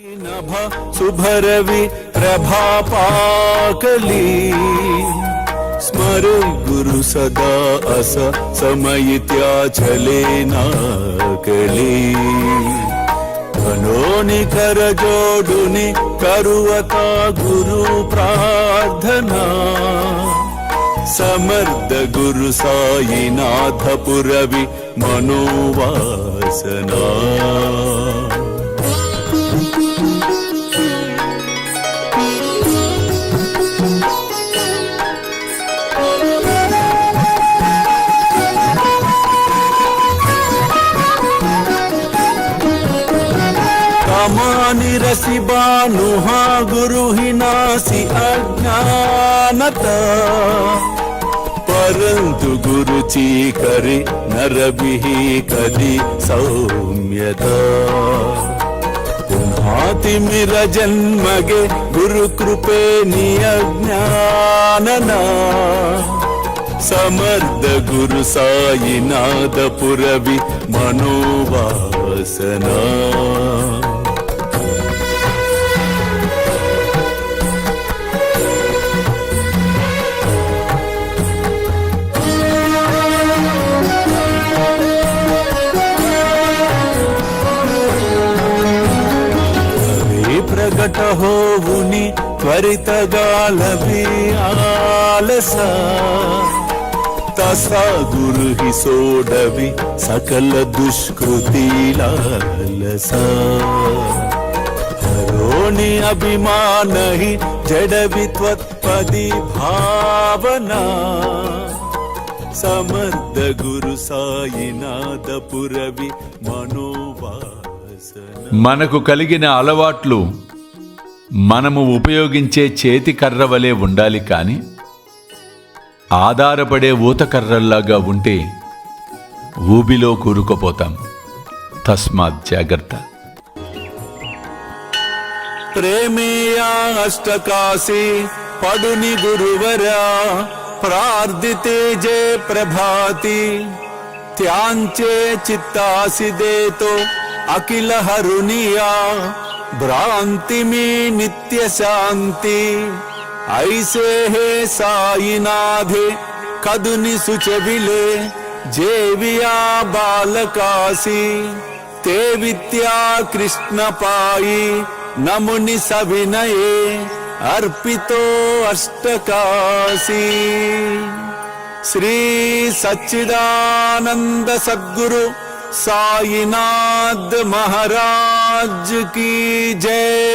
नभ सुभरवि प्रभापाकली स्मरे गुरु सदा अस समयित्याचलेनाकली धनोनि कर जोडुनि करुवता गुरु प्रार्थना समर्थ गुरु साईनाथ पुरवि मनोवासना निरसि बानुहा गुरु ही नासी अज्ञानता परंतु गुरु ची करे नर बिहि कदी सौम्यता पुन्हाति मिर जन्मगे गुरु कृपे नियज्ञानना समर्थ गुरु साईनाथ पुरवि मनोवासना प्रगट होवुनि त्वरितगालभि आलसा तसा गुरु ही सोडवि सकल दुष्कृति लालसा हरोनि अभिमान ही जडवि त्वत्पदि भावना समर्थ गुरु साईनाथ पुरवि मनोवासना మనకు కలిగిన అలవాట్లు మనము ఉపయోగించే చేతి కర్ర వలె ఉండాలి కానీ ఆధారపడే ఊతకర్రల్లాగా ఉంటే ఊబిలో కూరుకుపోతాం. తస్మాత్ జాగ్రత్త. ప్రేమేయా అష్టకాశి పడుని గురువరా ప్రార్థితే జే ప్రభాతి త్యాంచే చిత్తాసి దేతో अखिल हरुनिया भ्रांति में नित्य शांति ऐसे है साईनाथे कदुनि सुचबिले जेविया बालकासी ते विद्या कृष्ण पाई नमुनि सविनये अर्पितो अष्टकासी श्री सच्चिदानंद सद्गुरु साईनाथ महाराज की जय।